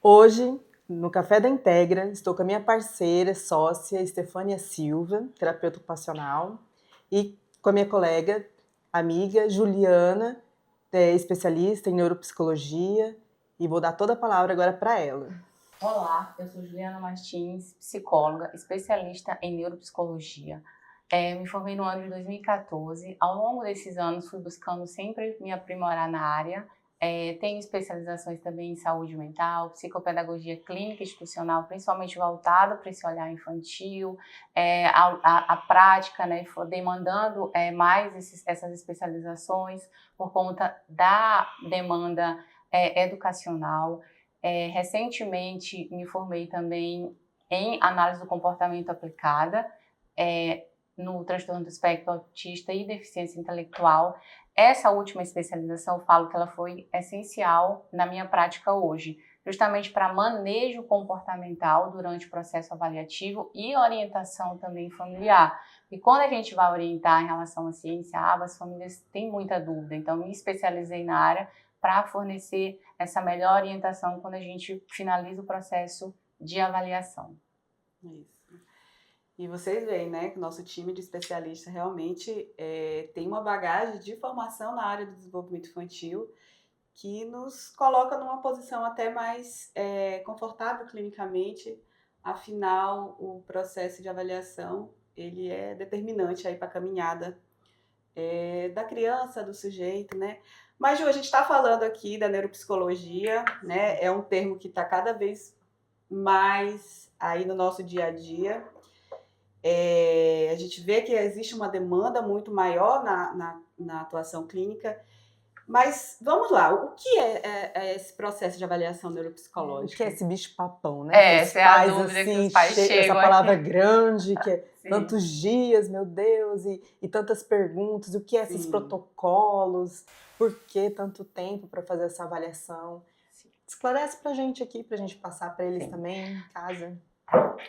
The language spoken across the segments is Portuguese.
Hoje, no Café da Integra, estou com a minha parceira, sócia, Estefânia Silva, terapeuta ocupacional, e com a minha colega, amiga, Juliana, especialista em neuropsicologia, e vou dar toda a palavra agora para ela. Olá, eu sou Juliana Martins, psicóloga, especialista em neuropsicologia. Me formei no ano de 2014. Ao longo desses anos, fui buscando sempre me aprimorar na área. Tenho especializações também em saúde mental, psicopedagogia clínica institucional, principalmente voltada para esse olhar infantil. A prática, né, demandando mais essas especializações por conta da demanda educacional. Recentemente me formei também em análise do comportamento aplicada, no transtorno do espectro autista e deficiência intelectual. Essa última especialização, eu falo que ela foi essencial na minha prática hoje, justamente para manejo comportamental durante o processo avaliativo e orientação também familiar. E quando a gente vai orientar em relação à ciência, as famílias têm muita dúvida, então me especializei na área para fornecer essa melhor orientação quando a gente finaliza o processo de avaliação. Isso. E vocês veem, né, que o nosso time de especialistas realmente tem uma bagagem de formação na área do desenvolvimento infantil que nos coloca numa posição até mais confortável clinicamente. Afinal, o processo de avaliação ele é determinante aí para a caminhada da criança, do sujeito, né? Mas, Ju, a gente está falando aqui da neuropsicologia, né? É um termo que está cada vez mais aí no nosso dia a dia. A gente vê que existe uma demanda muito maior na atuação clínica. Mas vamos lá, o que é esse processo de avaliação O neuropsicológica? que é esse bicho-papão, né? Essa é a dúvida que os pais essa chegam palavra aqui. grande, que é Sim. tantos dias, meu Deus, e tantas perguntas, o que é esses protocolos, por que tanto tempo para fazer essa avaliação? Esclarece pra gente aqui, pra gente passar para eles também em casa.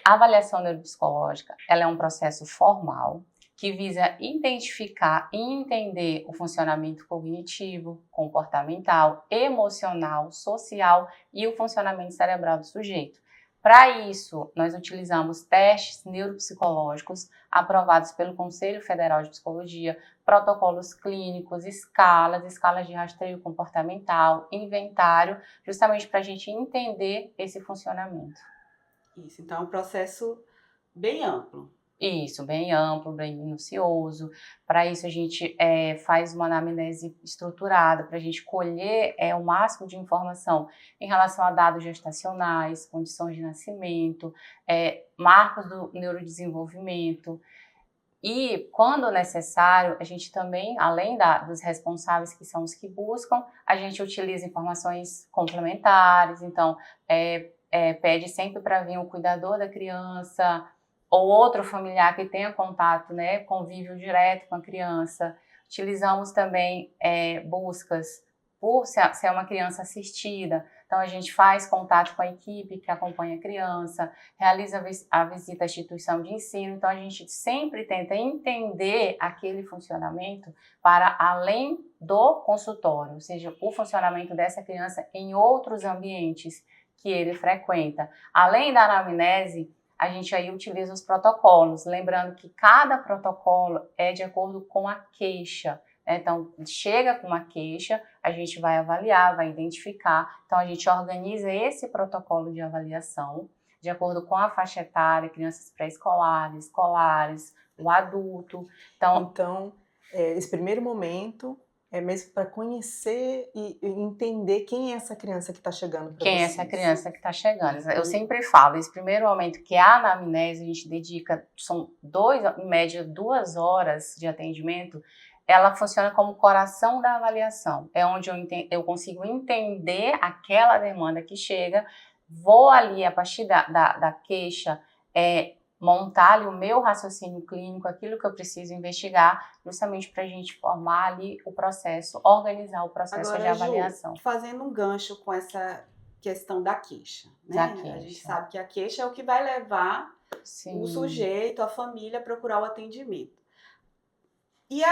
A avaliação neuropsicológica, ela é um processo formal que visa identificar e entender o funcionamento cognitivo, comportamental, emocional, social e o funcionamento cerebral do sujeito. Para isso, nós utilizamos testes neuropsicológicos aprovados pelo Conselho Federal de Psicologia, protocolos clínicos, escalas de rastreio comportamental, inventário, justamente para a gente entender esse funcionamento. Isso, então é um processo bem amplo. Isso, bem amplo, bem minucioso. Para isso a gente faz uma anamnese estruturada, para a gente colher o máximo de informação em relação a dados gestacionais, condições de nascimento, marcos do neurodesenvolvimento. E, quando necessário, a gente também, além dos responsáveis, que são os que buscam, a gente utiliza informações complementares, então pede sempre para vir o cuidador da criança, ou outro familiar que tenha contato, né, convívio direto com a criança. Utilizamos também buscas por ser uma criança assistida. Então, a gente faz contato com a equipe que acompanha a criança, realiza a visita à instituição de ensino. Então, a gente sempre tenta entender aquele funcionamento para além do consultório, ou seja, o funcionamento dessa criança em outros ambientes que ele frequenta. Além da anamnese, a gente aí utiliza os protocolos, lembrando que cada protocolo é de acordo com a queixa. Então, chega com uma queixa, a gente vai avaliar, vai identificar. Então, a gente organiza esse protocolo de avaliação de acordo com a faixa etária, crianças pré-escolares, escolares, o adulto. Então, esse primeiro momento é mesmo para conhecer e entender quem é essa criança que está chegando para vocês. Quem é essa criança que está chegando. Eu sempre falo, esse primeiro momento que é a anamnese, a gente dedica, são em média 2 horas de atendimento, ela funciona como coração da avaliação. É onde eu consigo entender aquela demanda que chega, vou ali, a partir da queixa, montar ali o meu raciocínio clínico, aquilo que eu preciso investigar, justamente para a gente formar ali o processo, organizar o processo de avaliação. Ju, fazendo um gancho com essa questão da queixa, né? A gente sabe que a queixa é o que vai levar o sujeito, a família, a procurar o atendimento. E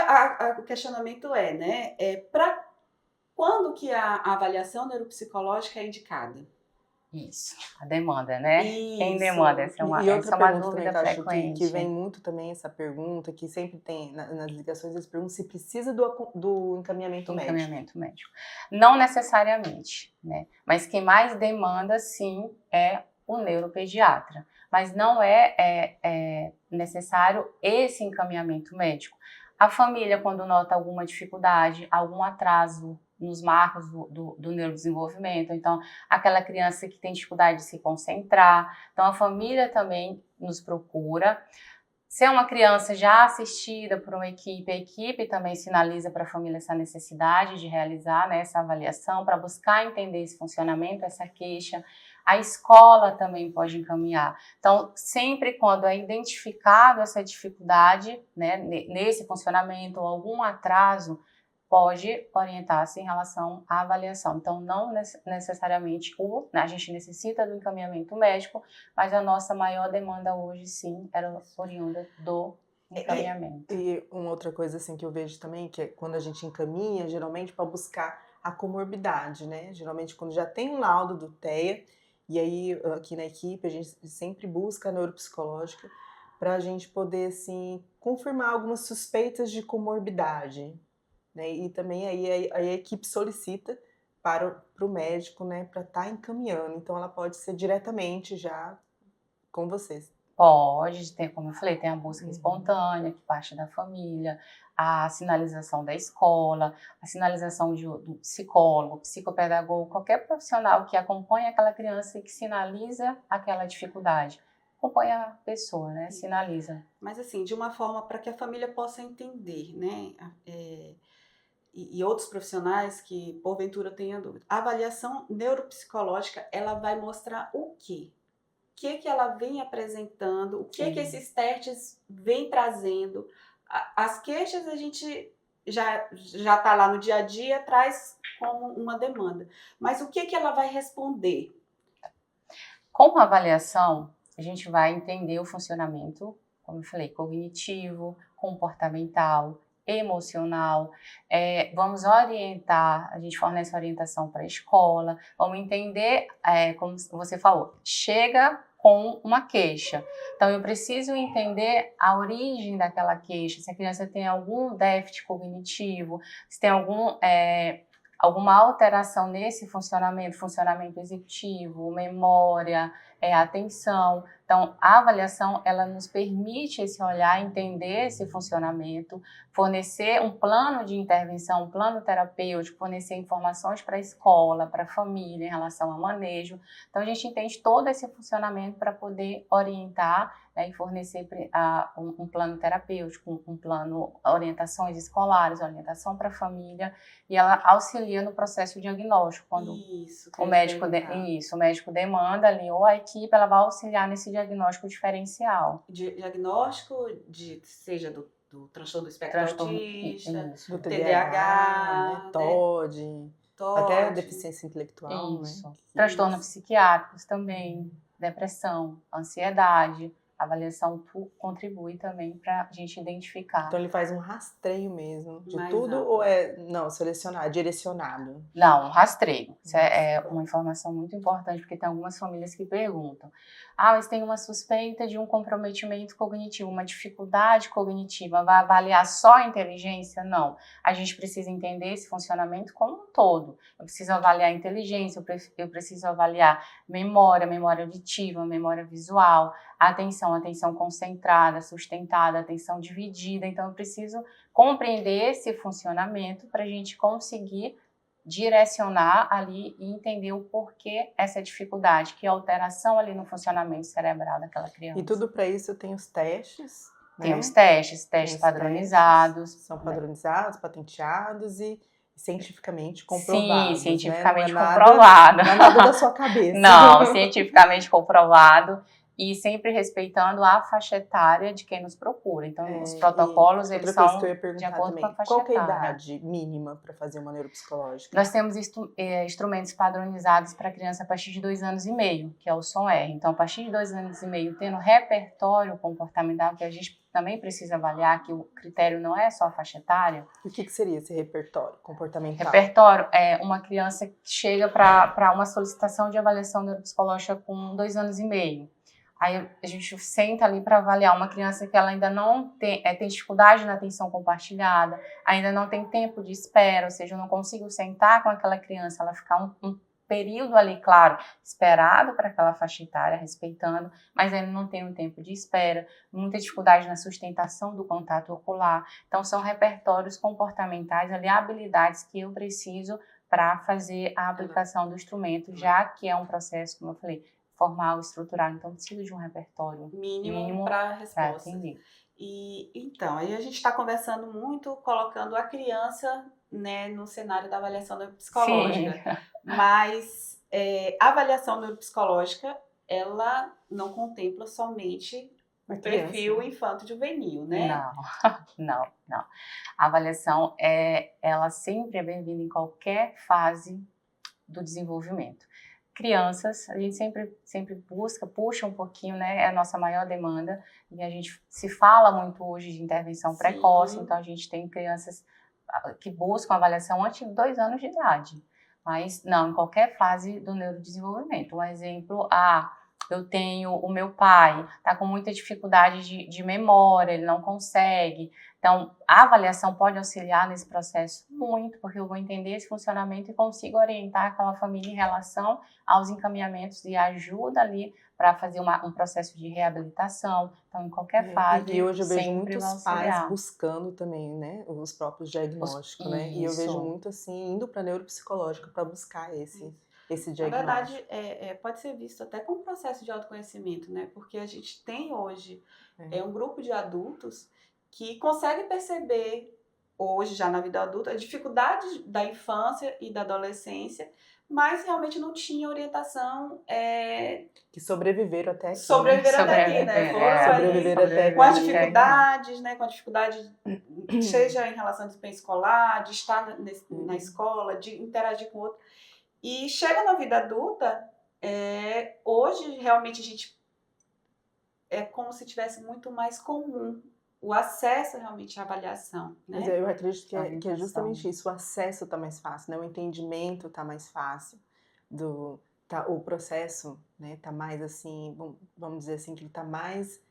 o questionamento né? Para quando que a avaliação neuropsicológica é indicada? Isso, a demanda, né? Quem Isso. demanda? Essa é uma, E essa outra é uma pergunta também dúvida que eu acho que frequente. vem muito também essa pergunta, que sempre tem nas ligações, eles perguntam se precisa do encaminhamento médico. Encaminhamento médico. Não necessariamente, né? Mas quem mais demanda, sim, é o neuropediatra. Mas não é necessário esse encaminhamento médico. A família, quando nota alguma dificuldade, algum atraso nos marcos do neurodesenvolvimento, então aquela criança que tem dificuldade de se concentrar, então a família também nos procura. Se é uma criança já assistida por uma equipe, a equipe também sinaliza para a família essa necessidade de realizar, né, essa avaliação, para buscar entender esse funcionamento, essa queixa. A escola também pode encaminhar. Então, sempre quando é identificado essa dificuldade, né, nesse funcionamento ou algum atraso, pode orientar-se em relação à avaliação. Então, não necessariamente a gente necessita do encaminhamento médico, mas a nossa maior demanda hoje, sim, era oriunda do encaminhamento. E uma outra coisa assim que eu vejo também, que é quando a gente encaminha, geralmente para buscar a comorbidade, né? Geralmente quando já tem um laudo do TEA, e aí aqui na equipe a gente sempre busca a neuropsicológica para a gente poder, assim, confirmar algumas suspeitas de comorbidade, né? E também aí a equipe solicita para o médico, né, para estar encaminhando. Então ela pode ser diretamente já com vocês. Pode, como eu falei, tem a busca espontânea, que parte da família, a sinalização da escola, a sinalização do psicólogo, psicopedagogo, qualquer profissional que acompanha aquela criança e que sinaliza aquela dificuldade. Acompanha a pessoa, né? Sinaliza. Mas assim, de uma forma para que a família possa entender, né? E outros profissionais que porventura tenham dúvida. A avaliação neuropsicológica, ela vai mostrar o quê? O que ela vem apresentando, o que esses testes vêm trazendo. As queixas a gente já está lá no dia a dia, traz como uma demanda. Mas o que ela vai responder? Com a avaliação, a gente vai entender o funcionamento, como eu falei, cognitivo, comportamental, emocional, vamos orientar, a gente fornece orientação para a escola, vamos entender, como você falou, chega com uma queixa. Então, eu preciso entender a origem daquela queixa, se a criança tem algum déficit cognitivo, se tem alguma alteração nesse funcionamento executivo, memória, atenção. Então, a avaliação, ela nos permite esse olhar, entender esse funcionamento, fornecer um plano de intervenção, um plano terapêutico, fornecer informações para a escola, para a família em relação ao manejo. Então, a gente entende todo esse funcionamento para poder orientar, e fornecer um plano terapêutico, um plano, orientações escolares, orientação para a família, e ela auxilia no processo diagnóstico, quando o médico demanda ali, ou a equipe, ela vai auxiliar nesse diagnóstico diferencial. Diagnóstico seja do transtorno do espectro autista, do TDAH, né? TOD, até deficiência intelectual, isso. Né? Transtornos psiquiátricos também, depressão, ansiedade. A avaliação contribui também para a gente identificar. Então ele faz um rastreio mesmo de tudo ou direcionado? Não, um rastreio. Isso é uma informação muito importante, porque tem algumas famílias que perguntam: mas tem uma suspeita de um comprometimento cognitivo, uma dificuldade cognitiva, vai avaliar só a inteligência? Não. A gente precisa entender esse funcionamento como um todo. Eu preciso avaliar a inteligência, eu preciso avaliar memória auditiva, memória visual, atenção concentrada, sustentada, atenção dividida. Então, eu preciso compreender esse funcionamento para a gente conseguir direcionar ali e entender o porquê essa dificuldade, que alteração ali no funcionamento cerebral daquela criança. E tudo para isso tem os testes, Tem os testes padronizados. São padronizados, patenteados e cientificamente comprovados. Sim, cientificamente né? comprovado. Não é nada da sua cabeça. Não, cientificamente comprovado. e sempre respeitando a faixa etária de quem nos procura. Então, os protocolos, eles outra coisa são que eu ia de perguntar acordo também, com a faixa qual que é a etária. idade mínima para fazer uma neuropsicológica? Nós temos instrumentos padronizados para criança a partir de 2 anos e meio, que é o SOM-R. Então, a partir de 2 anos e meio, tendo repertório comportamental, que a gente também precisa avaliar, que o critério não é só a faixa etária. E o que seria esse repertório comportamental? Repertório é uma criança que chega para uma solicitação de avaliação neuropsicológica com 2 anos e meio. Aí a gente senta ali para avaliar uma criança que ela ainda não tem dificuldade na atenção compartilhada, ainda não tem tempo de espera, ou seja, eu não consigo sentar com aquela criança, ela ficar um período ali, claro, esperado para aquela faixa etária, respeitando, mas ainda não tem um tempo de espera, muita dificuldade na sustentação do contato ocular. Então, são repertórios comportamentais, ali, habilidades que eu preciso para fazer a aplicação do instrumento, já que é um processo, como eu falei, formal, estruturado, então precisa de um repertório mínimo para a resposta. Atender. E então, aí a gente está conversando muito, colocando a criança, né, no cenário da avaliação neuropsicológica. Sim. Mas a avaliação neuropsicológica, ela não contempla somente o perfil infanto-juvenil, né? Não. A avaliação, ela sempre é bem-vinda em qualquer fase do desenvolvimento. Crianças, a gente sempre puxa um pouquinho, né? É a nossa maior demanda. E a gente se fala muito hoje de intervenção precoce, então a gente tem crianças que buscam avaliação antes de 2 anos de idade. Mas não, em qualquer fase do neurodesenvolvimento. Um exemplo, eu tenho o meu pai, está com muita dificuldade de memória, ele não consegue. Então, a avaliação pode auxiliar nesse processo muito, porque eu vou entender esse funcionamento e consigo orientar aquela família em relação aos encaminhamentos e ajuda ali para fazer um processo de reabilitação. Então, em qualquer fase, e hoje eu vejo sempre muitos pais buscando também, né, os próprios diagnósticos, né? E eu vejo muito assim, indo para neuropsicológica para buscar esse diagnóstico. Na verdade, pode ser visto até como um processo de autoconhecimento, né? Porque a gente tem hoje um grupo de adultos que consegue perceber, hoje já na vida adulta, as dificuldades da infância e da adolescência, mas realmente não tinha orientação. Que sobreviveram até aqui. Sobreviveram até aqui, né? Sobreviveram até aqui. Com as dificuldades, né? Com a dificuldade, seja em relação ao desempenho escolar, de estar na escola, de interagir com o outro. E chega na vida adulta, hoje realmente a gente é como se tivesse muito mais comum o acesso realmente à avaliação, né? Mas eu acredito que é justamente isso, o acesso está mais fácil, né? O entendimento está mais fácil, o processo, né, está mais assim, vamos dizer assim, que ele está mais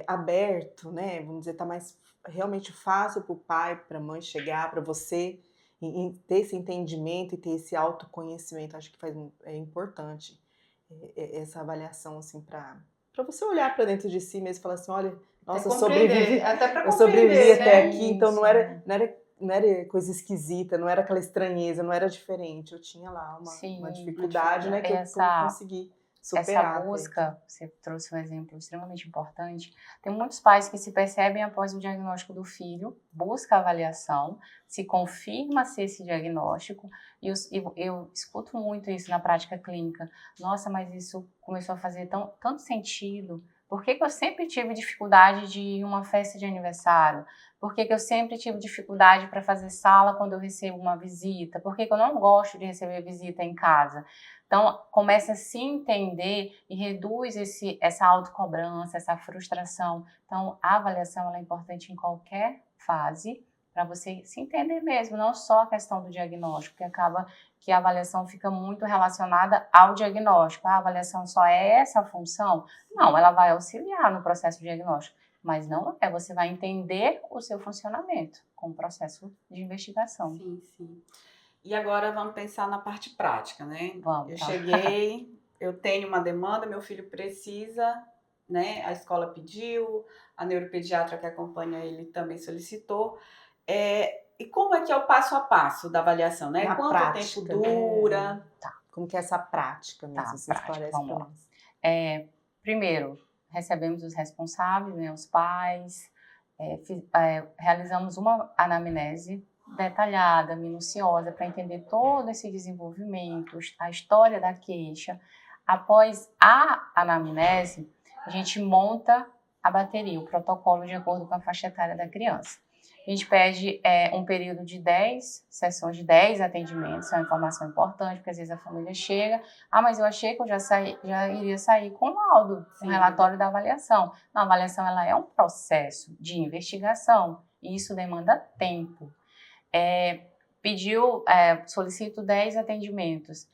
aberto, né? Vamos dizer, está mais realmente fácil para o pai, para a mãe chegar, para você e ter esse entendimento e ter esse autoconhecimento. Acho que é importante essa avaliação assim para você olhar para dentro de si mesmo e falar assim, olha, nossa, eu sobrevivi até aqui, então não era coisa esquisita, não era aquela estranheza, não era diferente, eu tinha lá uma dificuldade, né, que eu consegui superar. Essa busca, você trouxe um exemplo extremamente importante, tem muitos pais que se percebem após o diagnóstico do filho, busca a avaliação, se confirma se esse diagnóstico, e eu escuto muito isso na prática clínica, nossa, mas isso começou a fazer tanto sentido. Por que eu sempre tive dificuldade de ir a uma festa de aniversário? Por que eu sempre tive dificuldade para fazer sala quando eu recebo uma visita? Por que eu não gosto de receber visita em casa? Então, começa a se entender e reduz essa autocobrança, essa frustração. Então, a avaliação ela é importante em qualquer fase, para você se entender mesmo, não só a questão do diagnóstico, que acaba que a avaliação fica muito relacionada ao diagnóstico. A avaliação só é essa função? Não, ela vai auxiliar no processo diagnóstico, mas não você vai entender o seu funcionamento como processo de investigação. Sim. E agora vamos pensar na parte prática, né? Vamos. Eu cheguei, eu tenho uma demanda, meu filho precisa, né? A escola pediu, a neuropediatra que acompanha ele também solicitou. E como é que é o passo a passo da avaliação, né? Na Quanto prática, tempo dura? Né? Como que é essa prática mesmo? Você esclarece para nós. Primeiro, recebemos os responsáveis, né, os pais, realizamos uma anamnese detalhada, minuciosa, para entender todo esse desenvolvimento, a história da queixa. Após a anamnese, a gente monta a bateria, o protocolo de acordo com a faixa etária da criança. A gente pede um período de 10 sessões, de 10 atendimentos, é uma informação importante, porque às vezes a família chega, mas eu achei que eu já iria sair com o laudo, com o relatório da avaliação. Não, a avaliação ela é um processo de investigação, e isso demanda tempo. Solicito 10 atendimentos,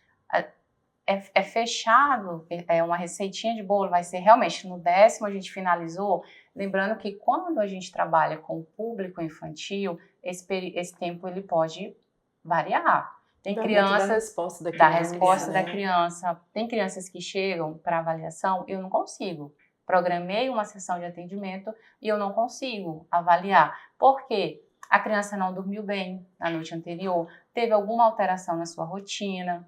é fechado, é uma receitinha de bolo, vai ser realmente no 10º a gente finalizou. Lembrando que quando a gente trabalha com o público infantil, esse tempo ele pode variar. Tem crianças da resposta da criança. Tem crianças que chegam para avaliação, eu não consigo. Programei uma sessão de atendimento e eu não consigo avaliar. Por quê? A criança não dormiu bem na noite anterior, teve alguma alteração na sua rotina.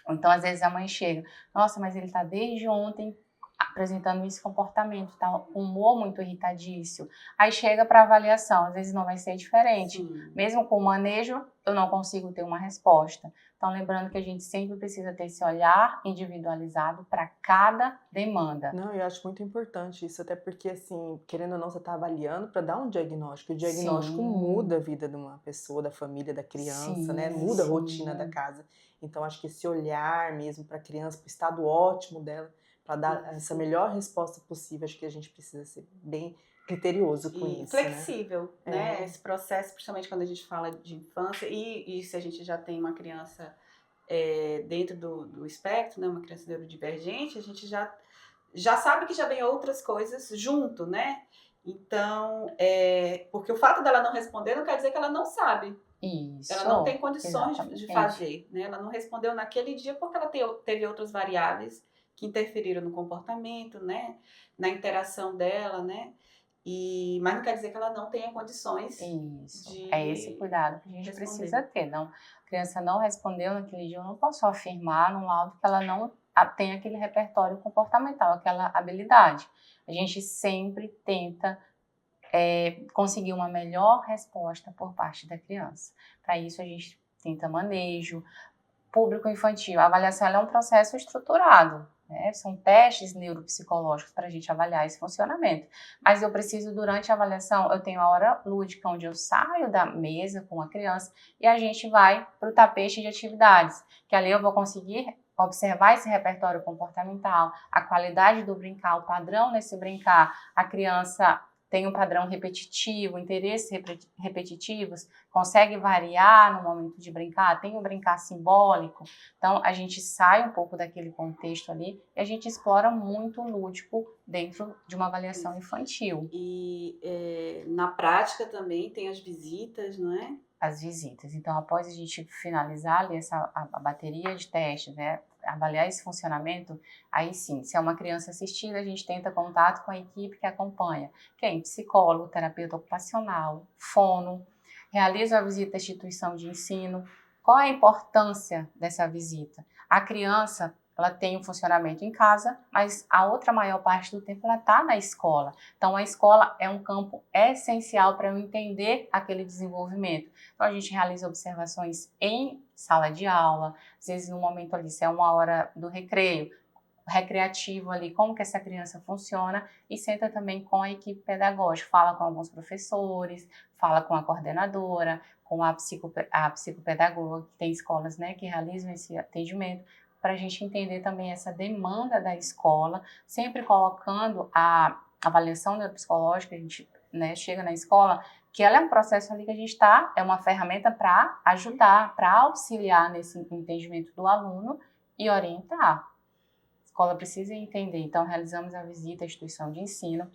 Então, às vezes a mãe chega, nossa, mas ele está desde ontem apresentando esse comportamento, tá? Humor muito irritadício. Aí chega para avaliação, às vezes não vai ser diferente. Sim. Mesmo com o manejo, eu não consigo ter uma resposta. Então, lembrando que a gente sempre precisa ter esse olhar individualizado para cada demanda. Não, eu acho muito importante isso, até porque, assim, querendo ou não, você está avaliando para dar um diagnóstico. O diagnóstico muda a vida de uma pessoa, da família, da criança, né? Muda a rotina da casa. Então, acho que esse olhar mesmo para a criança, para o estado ótimo dela, para dar essa melhor resposta possível, acho que a gente precisa ser bem criterioso com isso. Flexível, né? Esse processo, principalmente quando a gente fala de infância, e se a gente já tem uma criança dentro do espectro, né? Uma criança neurodivergente, a gente já sabe que já vem outras coisas junto, né? Então, porque o fato dela não responder não quer dizer que ela não sabe. Isso, ela não tem condições de fazer, né? Ela não respondeu naquele dia porque ela teve outras variáveis que interferiram no comportamento, né? Na interação dela, né? Mas não quer dizer que ela não tenha condições de é esse cuidado que a gente precisa ter. Não, a criança não respondeu naquele dia, eu não posso afirmar no laudo que ela não tem aquele repertório comportamental, aquela habilidade. A gente sempre tenta conseguir uma melhor resposta por parte da criança. Para isso, a gente tenta manejo. Público infantil, a avaliação é um processo estruturado, né? São testes neuropsicológicos para a gente avaliar esse funcionamento. Mas eu preciso, durante a avaliação, eu tenho a hora lúdica, onde eu saio da mesa com a criança e a gente vai para o tapete de atividades, que ali eu vou conseguir observar esse repertório comportamental, a qualidade do brincar, o padrão nesse brincar, a criança tem um padrão repetitivo, interesses repetitivos, consegue variar no momento de brincar, tem o brincar simbólico. Então, a gente sai um pouco daquele contexto ali e a gente explora muito o lúdico dentro de uma avaliação infantil. E na prática também tem as visitas, não é? As visitas. Então, após a gente finalizar ali a bateria de testes, né, avaliar esse funcionamento, aí sim, se é uma criança assistida, a gente tenta contato com a equipe que acompanha. Quem? Psicólogo, terapeuta ocupacional, fono, realiza a visita à instituição de ensino. Qual é a importância dessa visita? A criança, ela tem um funcionamento em casa, mas a outra maior parte do tempo ela está na escola. Então, a escola é um campo essencial para eu entender aquele desenvolvimento. Então, a gente realiza observações em sala de aula, às vezes no momento ali, se é uma hora do recreio, recreativo ali, como que essa criança funciona, e senta também com a equipe pedagógica, fala com alguns professores, fala com a coordenadora, com a psicopedagoga, que tem escolas, né, que realizam esse atendimento, para a gente entender também essa demanda da escola, sempre colocando a avaliação neuropsicológica, a gente, né, chega na escola, que ela é um processo ali que a gente é uma ferramenta para ajudar, para auxiliar nesse entendimento do aluno e orientar. A escola precisa entender, então realizamos a visita à instituição de ensino.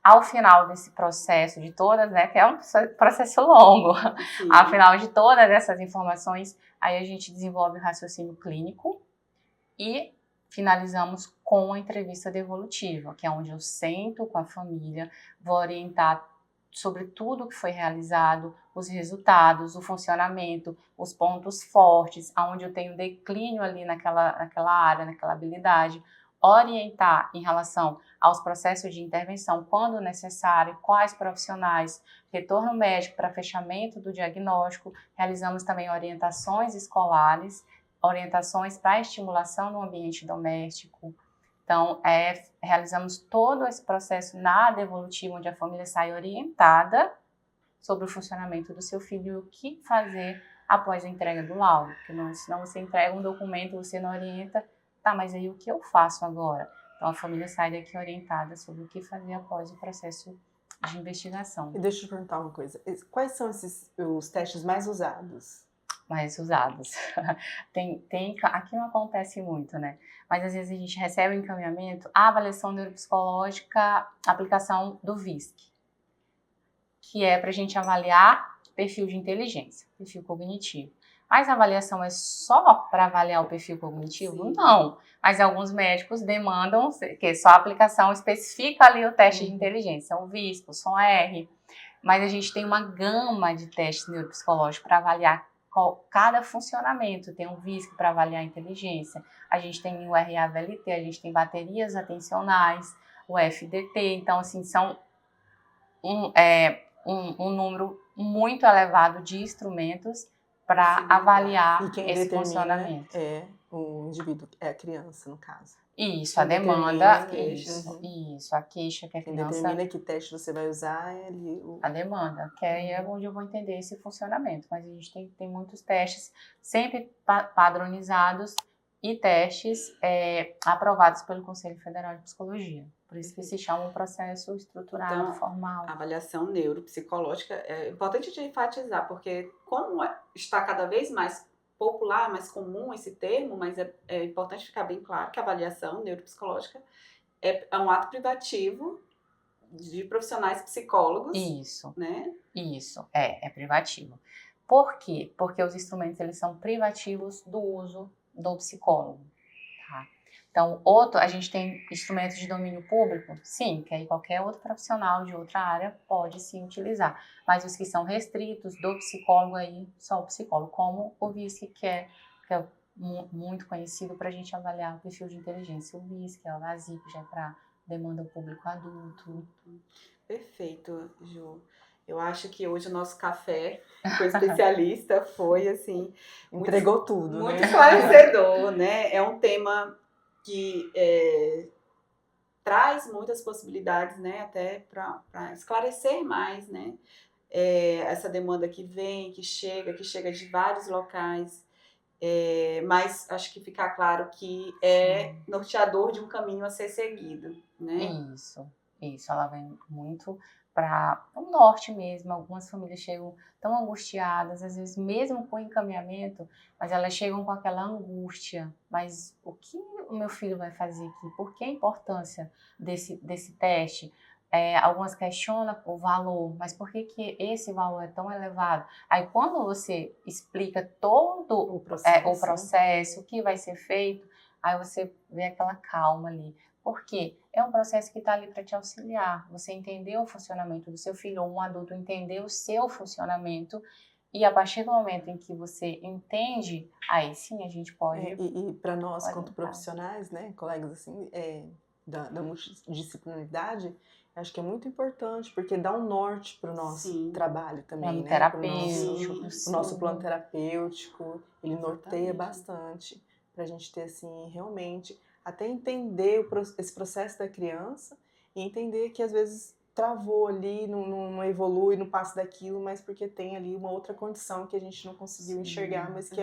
Ao final desse processo de todas, né, que é um processo longo, sim, ao final de todas essas informações, aí a gente desenvolve o raciocínio clínico e finalizamos com a entrevista devolutiva, que é onde eu sento com a família, vou orientar sobre tudo que foi realizado, os resultados, o funcionamento, os pontos fortes, onde eu tenho declínio ali naquela área, naquela habilidade, orientar em relação aos processos de intervenção quando necessário, quais profissionais, retorno médico para fechamento do diagnóstico, realizamos também orientações escolares, orientações para estimulação no ambiente doméstico, Então, realizamos todo esse processo na devolutiva, onde a família sai orientada sobre o funcionamento do seu filho e o que fazer após a entrega do laudo. Porque senão você entrega um documento, você não orienta, tá, mas aí o que eu faço agora? Então, a família sai daqui orientada sobre o que fazer após o processo de investigação. E deixa eu te perguntar uma coisa. Quais são os testes mais usados? Mais usados. Aqui não acontece muito, né? Mas às vezes a gente recebe o encaminhamento, a avaliação neuropsicológica, a aplicação do VISC, que é para a gente avaliar perfil de inteligência, perfil cognitivo. Mas a avaliação é só para avaliar o perfil cognitivo? Sim. Não. Mas alguns médicos demandam que só a aplicação especifica ali o teste de inteligência, o VISC, o SOM-R. Mas a gente tem uma gama de testes neuropsicológicos para avaliar cada funcionamento. Tem um VISC para avaliar a inteligência, a gente tem o RA-VLT, a gente tem baterias atencionais, o FDT. Então, assim, são um número muito elevado de instrumentos para avaliar esse funcionamento. É o indivíduo, é a criança, no caso. Isso, a demanda, a queixa que a criança... Quem determina que teste você vai usar é ali a demanda, que aí é onde eu vou entender esse funcionamento. Mas a gente tem muitos testes sempre padronizados e testes aprovados pelo Conselho Federal de Psicologia. Por isso que se chama um processo estruturado, então, formal. A avaliação neuropsicológica é importante de enfatizar, porque como está cada vez mais popular, mais comum esse termo, mas é importante ficar bem claro que a avaliação neuropsicológica é um ato privativo de profissionais psicólogos. Isso, né? Isso, é privativo. Por quê? Porque os instrumentos eles são privativos do uso do psicólogo. Tá? Então, a gente tem instrumentos de domínio público? Sim, que aí qualquer outro profissional de outra área pode sim utilizar. Mas os que são restritos do psicólogo aí, só o psicólogo, como o VISC, que é muito conhecido para a gente avaliar o perfil de inteligência. O VISC, o VASI, que já é para demanda ao público adulto. Perfeito, Ju. Eu acho que hoje o nosso café com especialista foi, assim... entregou tudo, muito né? esclarecedor, né? É um tema que traz muitas possibilidades, né? Até para esclarecer mais, né? Essa demanda que vem, que chega de vários locais. Mas acho que fica claro que é norteador de um caminho a ser seguido, né? Isso, ela vem muito para o norte mesmo. Algumas famílias chegam tão angustiadas, às vezes mesmo com encaminhamento, mas elas chegam com aquela angústia. Mas o que o meu filho vai fazer aqui? Por que a importância desse teste? Algumas questionam o valor, mas por que esse valor é tão elevado? Aí quando você explica todo o processo, o que vai ser feito, aí você vê aquela calma ali. Por quê? É um processo que está ali para te auxiliar. Você entendeu o funcionamento do seu filho, ou um adulto entendeu o seu funcionamento, e a partir do momento em que você entende, aí sim a gente pode... E para nós, quanto profissionais, né, colegas assim, da multidisciplinaridade, acho que é muito importante, porque dá um norte para o nosso trabalho também, plano né? terapêutico. O nosso plano terapêutico, ele norteia bastante para a gente ter, assim, realmente, até entender esse processo da criança e entender que, às vezes, travou ali, não evolui, não passa daquilo, mas porque tem ali uma outra condição que a gente não conseguiu enxergar, mas que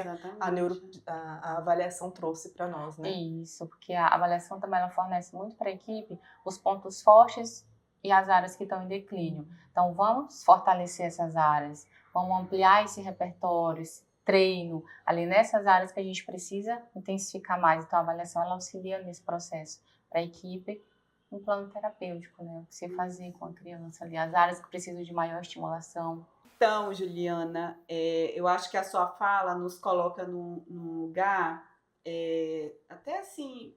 a avaliação trouxe para nós, né? Isso, porque a avaliação também ela fornece muito para a equipe os pontos fortes e as áreas que estão em declínio. Então, vamos fortalecer essas áreas, vamos ampliar esse repertório, esse treino, ali nessas áreas que a gente precisa intensificar mais. Então, a avaliação ela auxilia nesse processo para a equipe, um plano terapêutico, né? O que você fazer com a criança ali, as áreas que precisam de maior estimulação. Então, Juliana, eu acho que a sua fala nos coloca num lugar até assim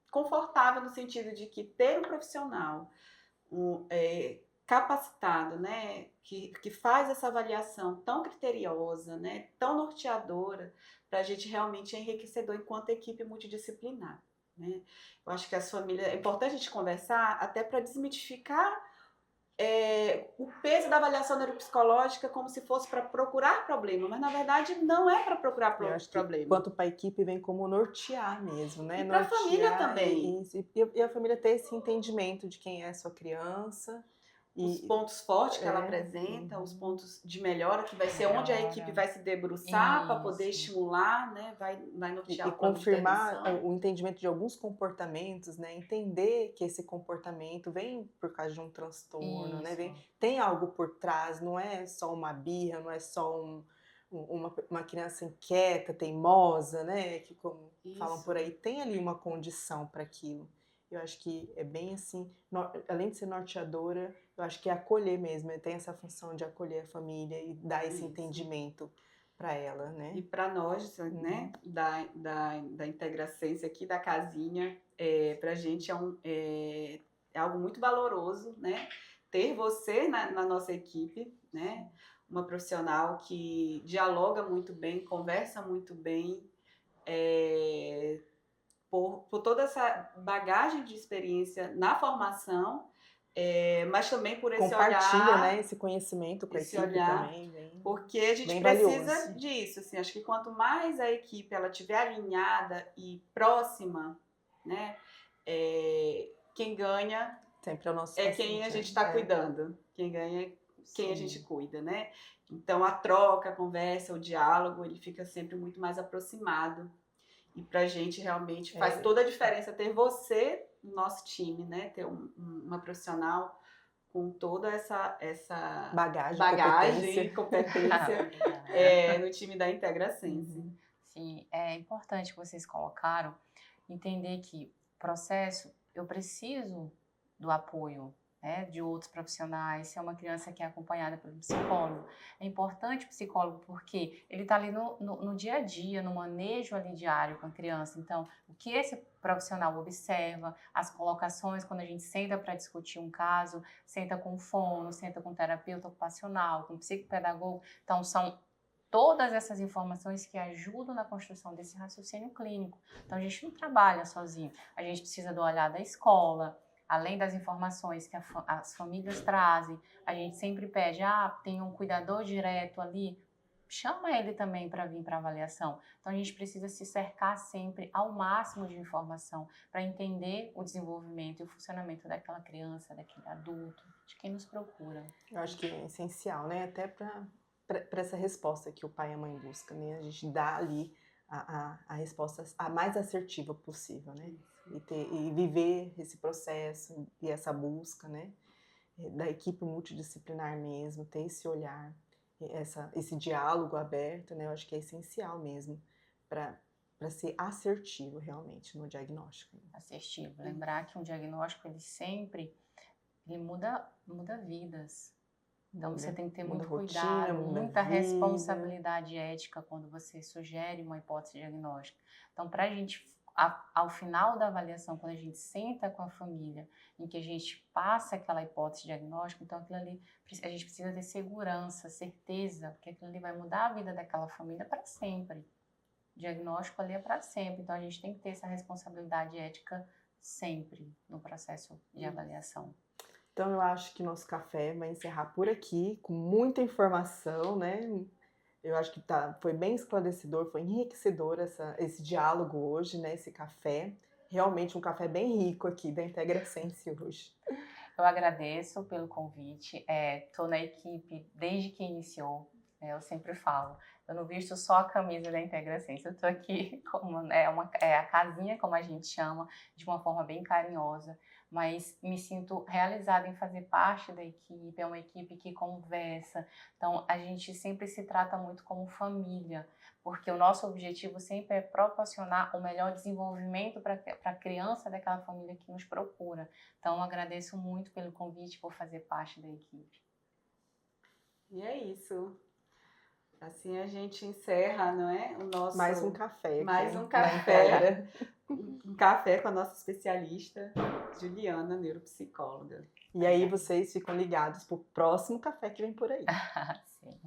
confortável, no sentido de que ter um profissional capacitado, né, que faz essa avaliação tão criteriosa, né, tão norteadora, para a gente realmente é enriquecedor enquanto equipe multidisciplinar. Né? Eu acho que as famílias, é importante a gente conversar até para desmitificar o peso da avaliação neuropsicológica como se fosse para procurar problema, mas na verdade não é para procurar Eu acho que, problema. quanto para a equipe, vem como nortear mesmo, né? E para a família Nortear também. e a família ter esse entendimento de quem é a sua criança. Os pontos fortes que ela É, apresenta, os pontos de melhora, que vai ser onde a equipe vai se debruçar para poder Isso. estimular, né? Vai nortear e o plano de confirmar intervenção. o entendimento de alguns comportamentos, né? Entender que esse comportamento vem por causa de um transtorno, né? Isso. Tem algo por trás, não é só uma birra, não é só uma criança inquieta, teimosa, né? Que como falam Isso. por aí, tem ali uma condição para aquilo. Eu acho que é bem assim, além de ser norteadora, eu acho que é acolher mesmo, tem essa função de acolher a família e dar esse Isso. entendimento para ela, né? E para nós, né, da Integracência aqui, da casinha, para a gente é algo muito valoroso, né? Ter você na nossa equipe, né? Uma profissional que dialoga muito bem, conversa muito bem, por toda essa bagagem de experiência na formação, mas também por esse Compartilha, olhar, né, esse conhecimento com a esse equipe olhar, também, porque a gente bem precisa valioso. disso, assim, acho que quanto mais a equipe ela estiver alinhada e próxima, né, quem ganha Sempre é o nosso é quem a paciente, gente está cuidando, quem ganha é quem a gente cuida, né? Então a troca, a conversa, o diálogo, ele fica sempre muito mais aproximado. E pra gente realmente faz toda a diferença ter você no nosso time, né? Ter uma profissional com toda essa bagagem, competência no time da Integracência. Uhum. Sim, é importante que vocês colocaram, entender que processo, eu preciso do apoio, né, de outros profissionais, se é uma criança que é acompanhada pelo psicólogo. É importante o psicólogo porque ele está ali no dia a dia, no manejo ali diário com a criança. Então, o que esse profissional observa, as colocações quando a gente senta para discutir um caso, senta com o fono, senta com o terapeuta ocupacional, com o psicopedagogo. Então, são todas essas informações que ajudam na construção desse raciocínio clínico. Então, a gente não trabalha sozinho. A gente precisa do olhar da escola, além das informações que as famílias trazem. A gente sempre pede, tem um cuidador direto ali, chama ele também para vir para avaliação. Então, a gente precisa se cercar sempre ao máximo de informação para entender o desenvolvimento e o funcionamento daquela criança, daquele adulto, de quem nos procura. Eu acho que é essencial, né? Até para essa resposta que o pai e a mãe buscam, né? A gente dá ali a resposta a mais assertiva possível, né? E viver esse processo e essa busca, né? Da equipe multidisciplinar mesmo, ter esse olhar, esse diálogo aberto, né? Eu acho que é essencial mesmo para ser assertivo realmente no diagnóstico. Assertivo. Lembrar que um diagnóstico, ele muda vidas. Então, você tem que ter muito cuidado, muita responsabilidade ética quando você sugere uma hipótese diagnóstica. Então, para a gente, ao final da avaliação, quando a gente senta com a família, em que a gente passa aquela hipótese diagnóstica, então aquilo ali, a gente precisa ter segurança, certeza, que aquilo ali vai mudar a vida daquela família para sempre. O diagnóstico ali é para sempre, então a gente tem que ter essa responsabilidade ética sempre no processo de avaliação. Então, eu acho que nosso café vai encerrar por aqui, com muita informação, né? Eu acho que foi bem esclarecedor, foi enriquecedor esse diálogo hoje, né? Esse café. Realmente um café bem rico aqui da Integracência hoje. Eu agradeço pelo convite. Estou na equipe desde que iniciou. Eu sempre falo, eu não visto só a camisa da Integracência, eu estou aqui como a casinha, como a gente chama, de uma forma bem carinhosa, mas me sinto realizada em fazer parte da equipe, é uma equipe que conversa, então a gente sempre se trata muito como família, porque o nosso objetivo sempre é proporcionar o melhor desenvolvimento para a criança daquela família que nos procura. Então eu agradeço muito pelo convite, por fazer parte da equipe. E é isso. Assim a gente encerra, não é? O nosso mais um café. Mais um café. Um café com a nossa especialista, Juliana, neuropsicóloga. E aí vocês ficam ligados pro próximo café que vem por aí. Sim.